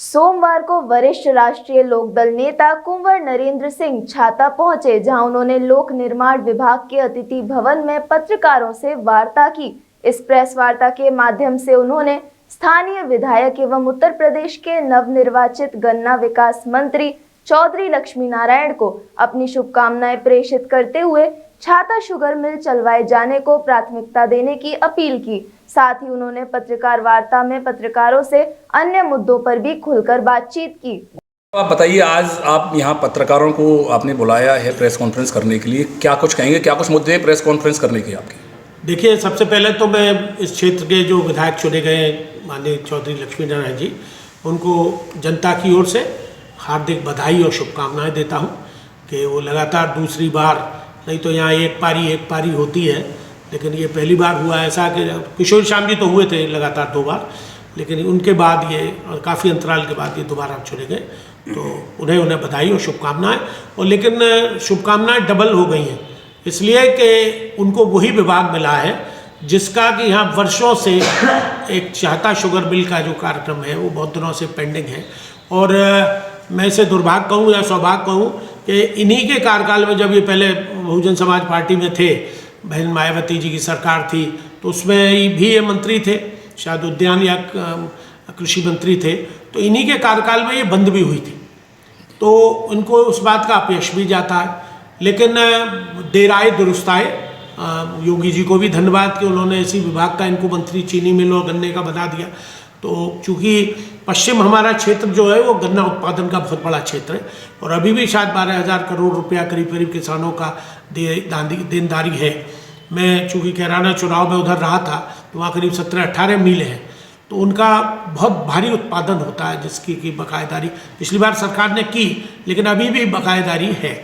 सोमवार को वरिष्ठ राष्ट्रीय लोकदल नेता कुंवर नरेंद्र सिंह छाता पहुंचे, जहां उन्होंने लोक निर्माण विभाग के अतिथि भवन में पत्रकारों से वार्ता की। इस प्रेस वार्ता के माध्यम से उन्होंने स्थानीय विधायक एवं उत्तर प्रदेश के नवनिर्वाचित गन्ना विकास मंत्री चौधरी लक्ष्मी नारायण को अपनी शुभकामनाएं प्रेषित करते हुए छाता शुगर मिल चलवाए जाने को प्राथमिकता देने की अपील की। साथ ही उन्होंने पत्रकार वार्ता में पत्रकारों से अन्य मुद्दों पर भी खुलकर बातचीत की। आप बताइए, आज आप यहाँ पत्रकारों को आपने बुलाया है प्रेस कॉन्फ्रेंस करने के लिए, क्या कुछ कहेंगे, क्या कुछ मुद्दे हैं प्रेस कॉन्फ्रेंस करने के आपके? देखिए, सबसे पहले तो मैं इस क्षेत्र के जो विधायक चुने गए माननीय चौधरी लक्ष्मी नारायण जी, उनको जनता की ओर से हार्दिक बधाई और शुभकामनाएं देता हूं कि वो लगातार दूसरी बार, नहीं तो यहाँ एक पारी होती है, लेकिन ये पहली बार हुआ ऐसा कि किशोर श्याम जी तो हुए थे लगातार 2 बार, लेकिन उनके बाद ये काफ़ी अंतराल के बाद ये दोबारा चुने गए, तो उन्हें बधाई और शुभकामनाएं। और लेकिन शुभकामनाएं डबल हो गई हैं, इसलिए कि उनको वही विभाग मिला है जिसका कि यहाँ वर्षों से एक छाता शुगर मिल का जो कार्यक्रम है वो बहुत दिनों से पेंडिंग है। और मैं इसे दुर्भाग्य कहूँ या सौभाग्य कहूँ कि इन्हीं के कार्यकाल में, जब ये पहले बहुजन समाज पार्टी में थे, बहन मायावती जी की सरकार थी, तो उसमें भी ये मंत्री थे, शायद उद्यान या कृषि मंत्री थे, तो इन्हीं के कार्यकाल में ये बंद भी हुई थी, तो इनको उस बात का अपयश भी जाता है। लेकिन देर आए दुरुस्त आए, योगी जी को भी धन्यवाद कि उन्होंने इसी विभाग का इनको मंत्री चीनी मिल और गन्ने का बना दिया। तो चूँकि पश्चिम हमारा क्षेत्र जो है वो गन्ना उत्पादन का बहुत बड़ा क्षेत्र है, और अभी भी शायद 12,000 करोड़ रुपया करीब किसानों का देनदारी है। मैं चूँकि कैराना चुनाव में उधर रहा था, तो वहाँ करीब 17-18 मिल हैं, तो उनका बहुत भारी उत्पादन होता है, जिसकी की बकायेदारी पिछली बार सरकार ने की, लेकिन अभी भी बकायेदारी है।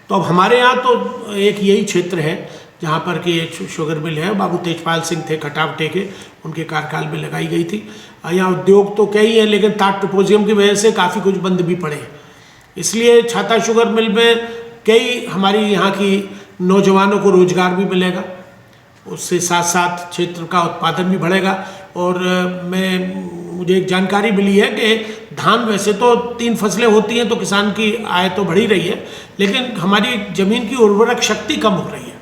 तो अब हमारे यहाँ तो एक यही क्षेत्र है जहाँ पर कि शुगर मिल है। बाबू तेजपाल सिंह थे खटावटे के, उनके कार्यकाल में लगाई गई थी। यहाँ उद्योग तो कई हैं, लेकिन टाट टिपोजियम की वजह से काफ़ी कुछ बंद भी पड़े हैं। इसलिए छाता शुगर मिल में कई हमारी यहाँ की नौजवानों को रोजगार भी मिलेगा, उससे साथ साथ क्षेत्र का उत्पादन भी बढ़ेगा। और मुझे एक जानकारी मिली है कि धान, वैसे तो 3 फसलें होती हैं तो किसान की आय तो बढ़ी रही है, लेकिन हमारी ज़मीन की उर्वरक शक्ति कम हो रही है।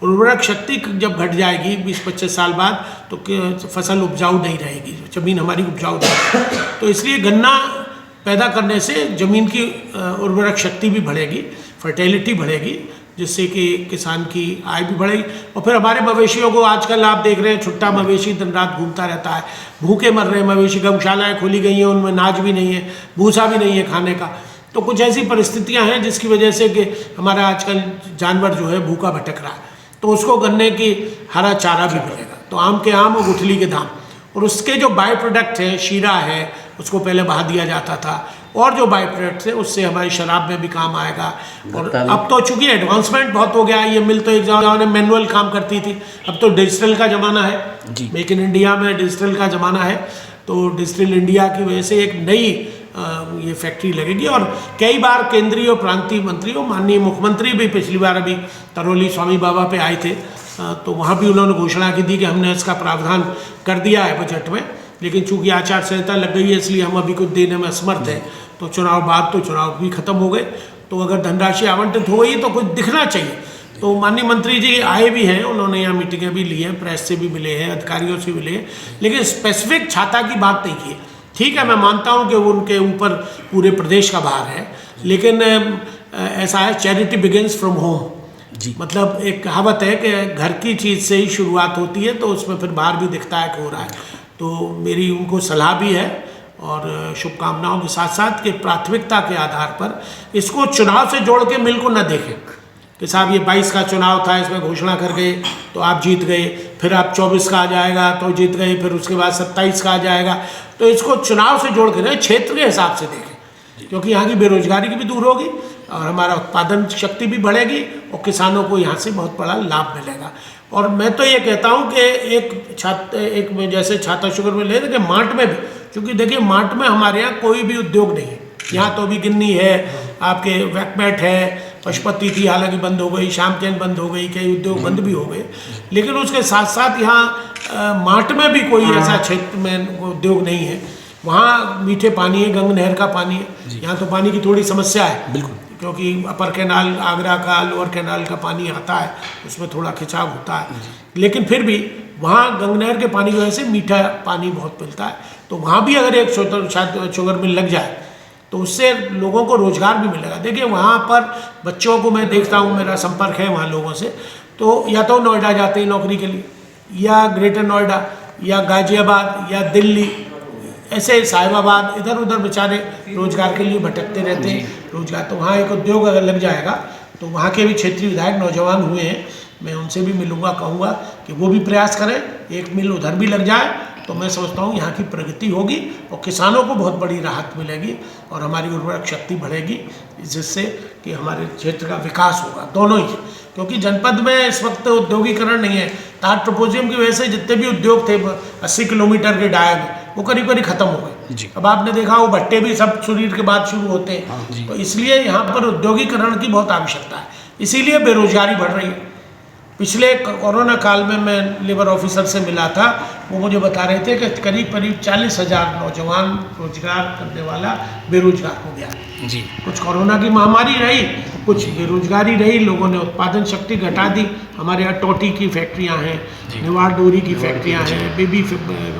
उर्वरक शक्ति जब घट जाएगी 20-25 साल बाद, तो फसल उपजाऊ नहीं रहेगी, ज़मीन हमारी उपजाऊ नहीं रहेगी। तो इसलिए गन्ना पैदा करने से ज़मीन की उर्वरक शक्ति भी बढ़ेगी, फर्टिलिटी बढ़ेगी, जिससे कि किसान की आय भी बढ़ेगी। और फिर हमारे मवेशियों को, आजकल आप देख रहे हैं छुट्टा मवेशी दिन रात घूमता रहता है, भूखे मर रहे हैं मवेशी। गौशालाएँ खोली गई हैं, उनमें अनाज भी नहीं है, भूसा भी नहीं है खाने का। तो कुछ ऐसी परिस्थितियाँ हैं जिसकी वजह से कि हमारा आजकल जानवर जो है भूखा भटक रहा है, तो उसको गन्ने की हरा चारा भी मिलेगा। तो आम के आम और गुठली के दाम, और उसके जो बाई प्रोडक्ट है, शीरा है, उसको पहले बहा दिया जाता था, और जो बाई प्रोडक्ट्स है उससे हमारी शराब में भी काम आएगा। और अब तो चूंकि एडवांसमेंट बहुत हो गया है, ये मिल तो एक जमाने में मैनुअल काम करती थी, अब तो डिजिटल का ज़माना है, मेक इन इंडिया में डिजिटल का ज़माना है। तो डिजिटल इंडिया की वजह से एक नई ये फैक्ट्री लगेगी। और कई बार केंद्रीय और प्रांतीय मंत्री और माननीय मुख्यमंत्री भी पिछली बार अभी तरौली स्वामी बाबा पे आए थे, तो वहाँ भी उन्होंने घोषणा की थी कि हमने इसका प्रावधान कर दिया है बजट में, लेकिन चूंकि आचार संहिता लग गई है इसलिए हम अभी कुछ देने में असमर्थ हैं। तो चुनाव बाद तो चुनाव भी खत्म हो गए, तो अगर धनराशि आवंटित हो गई तो कुछ दिखना चाहिए। तो माननीय मंत्री जी आए भी हैं, उन्होंने यहाँ मीटिंगें भी ली हैं, प्रेस से भी मिले हैं, अधिकारियों से मिले हैं, लेकिन स्पेसिफिक छाता की बात नहीं की है। ठीक है, मैं मानता हूँ कि वो उनके ऊपर पूरे प्रदेश का भार है, लेकिन ऐसा है, चैरिटी बिगिंस फ्रॉम होम जी। मतलब एक कहावत है कि घर की चीज़ से ही शुरुआत होती है, तो उसमें फिर बाहर भी दिखता है कि हो रहा है। तो मेरी उनको सलाह भी है और शुभकामनाओं के साथ साथ कि प्राथमिकता के आधार पर इसको चुनाव से जोड़ के मिल को न देखें कि साहब ये 22 का चुनाव था, इसमें घोषणा कर गए तो आप जीत गए, फिर आप 24 का आ जाएगा तो जीत गए, फिर उसके बाद 27 का आ जाएगा। तो इसको चुनाव से जोड़ के क्षेत्र के हिसाब से देखें, क्योंकि यहाँ की बेरोजगारी की भी दूर होगी और हमारा उत्पादन शक्ति भी बढ़ेगी और किसानों को यहाँ से बहुत बड़ा लाभ मिलेगा। और मैं तो ये कहता हूँ कि एक जैसे छाता शुगर में ले, देखिए मार्ट में भी, क्योंकि देखिए मार्ट में हमारे यहाँ कोई भी उद्योग नहीं है। यहाँ तो अभी गिन्नी है, आपके वैकमेट है, पशुपति थी हालांकि बंद हो गई, शामचैन बंद हो गई, कई उद्योग बंद भी हो गए, लेकिन उसके साथ साथ यहाँ मार्ट में भी कोई ऐसा क्षेत्र में उद्योग नहीं है। वहाँ मीठे पानी है, गंग नहर का पानी है। यहाँ तो पानी की थोड़ी समस्या है, बिल्कुल, क्योंकि अपर कैनाल आगरा का, लोअर कैनाल का पानी आता है, उसमें थोड़ा खिंचाव होता है, लेकिन फिर भी वहाँ गंग नहर के पानी की वजह से मीठा पानी बहुत मिलता है। तो वहाँ भी अगर एक शुगर मिल लग जाए तो उससे लोगों को रोज़गार भी मिलेगा। देखिए वहाँ पर बच्चों को मैं देखता हूँ, मेरा संपर्क है वहाँ लोगों से, तो या तो नोएडा जाते हैं नौकरी के लिए, या ग्रेटर नोएडा, या गाजियाबाद, या दिल्ली, ऐसे साहिबाबाद, इधर उधर बेचारे रोजगार के लिए भटकते रहते हैं। रोजगार तो वहाँ एक उद्योग अगर लग जाएगा तो वहाँ के भी क्षेत्रीय विधायक नौजवान हुए हैं, मैं उनसे भी मिलूंगा, कहूँगा कि वो भी प्रयास करें, एक मिल उधर भी लग जाए तो मैं समझता हूँ यहाँ की प्रगति होगी और किसानों को बहुत बड़ी राहत मिलेगी और हमारी उर्वरक शक्ति बढ़ेगी, जिससे कि हमारे क्षेत्र का विकास होगा, दोनों ही। क्योंकि जनपद में इस वक्त औद्योगिकरण नहीं है। टाट ट्रोपोजियम की वजह से जितने भी उद्योग थे 80 किलोमीटर के डाया में, वो करीब करीब खत्म हो गए। अब आपने देखा वो भट्टे भी सब सूर्य के बाद शुरू होते हैं, तो इसलिए यहाँ पर औद्योगिकरण की बहुत आवश्यकता है, इसीलिए बेरोजगारी बढ़ रही है। पिछले कोरोना काल में मैं लेबर ऑफिसर से मिला था, वो मुझे बता रहे थे कि करीब करीब 40,000 नौजवान रोजगार करने वाला बेरोजगार हो गया जी। कुछ कोरोना की महामारी रही, कुछ बेरोजगारी रही, लोगों ने उत्पादन शक्ति घटा दी। हमारे यहाँ टोटी की फैक्ट्रियाँ हैं, निवाड़ डोरी की फैक्ट्रियाँ हैं, बेबी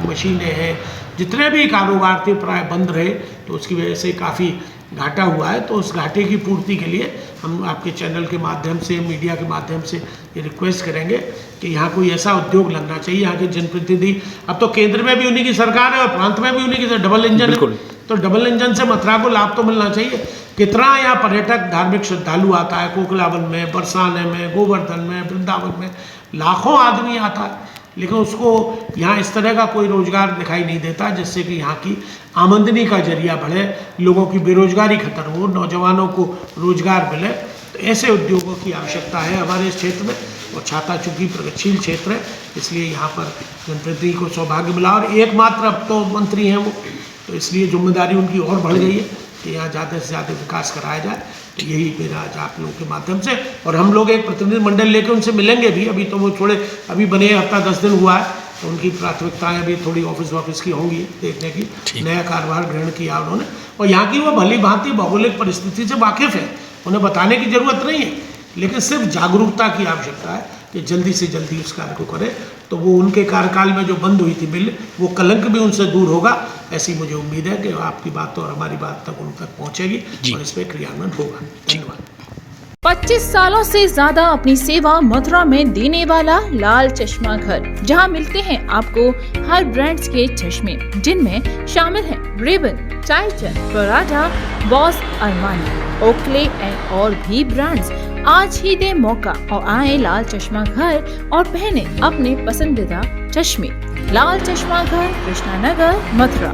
मशीनें हैं, जितने भी कारोबार थे प्राय बंद रहे, तो उसकी वजह से काफ़ी घाटा हुआ है। तो उस घाटे की पूर्ति के लिए हम आपके चैनल के माध्यम से, मीडिया के माध्यम से ये रिक्वेस्ट करेंगे कि यहाँ कोई ऐसा उद्योग लगना चाहिए। यहाँ के जनप्रतिनिधि, अब तो केंद्र में भी उन्हीं की सरकार है और प्रांत में भी उन्हीं की, डबल इंजन है, तो डबल इंजन से मथुरा को लाभ तो मिलना चाहिए। कितना यहाँ पर्यटक धार्मिक श्रद्धालु आता है, कोकलावन में, बरसाने में, गोवर्धन में, वृंदावन में लाखों आदमी आता है, लेकिन उसको यहाँ इस तरह का कोई रोजगार दिखाई नहीं देता जिससे कि यहाँ की आमदनी का जरिया बढ़े, लोगों की बेरोजगारी खत्म हो, नौजवानों को रोजगार मिले। तो ऐसे उद्योगों की आवश्यकता है हमारे इस क्षेत्र में, और छाता चूंकि प्रगतिशील क्षेत्र है, इसलिए यहाँ पर जनप्रतिनिधि को सौभाग्य मिला और एकमात्र अब तो मंत्री हैं वो, तो इसलिए जिम्मेदारी उनकी और बढ़ गई है कि यहाँ ज़्यादा से ज़्यादा विकास कराया जाए। तो यही मेरा आज आप लोगों के माध्यम से, और हम लोग एक प्रतिनिधि मंडल लेकर उनसे मिलेंगे भी। अभी तो वो थोड़े अभी बने हफ्ता 10 दिन हुआ है, तो उनकी प्राथमिकताएं भी थोड़ी ऑफिस की होंगी देखने की, नया कारोबार ग्रहण किया उन्होंने, और यहाँ की वो भली भांति भौगोलिक परिस्थिति से वाकिफ़ है, उन्हें बताने की ज़रूरत नहीं है, लेकिन सिर्फ जागरूकता की आवश्यकता है कि जल्दी से जल्दी उस कार्य को करें। तो वो उनके कार्यकाल में जो बंद हुई थी मिल, वो कलंक भी उनसे दूर होगा, ऐसी मुझे उम्मीद है कि आपकी बात और हमारी बात तक उन तक पहुँचेगी और इस पर क्रियान्वयन होगा। धन्यवाद। 25 सालों से ज्यादा अपनी सेवा मथुरा में देने वाला लाल चश्मा घर, जहां मिलते हैं आपको हर ब्रांड्स के चश्मे, जिनमें शामिल हैं Ray-Ban, Titan, Prada, Boss, Armani, Oakley and और भी ब्रांड्स। आज ही दे मौका और आए लाल चश्मा घर और पहने अपने पसंदीदा चश्मे। लाल चश्मा घर, कृष्णा नगर, मथुरा।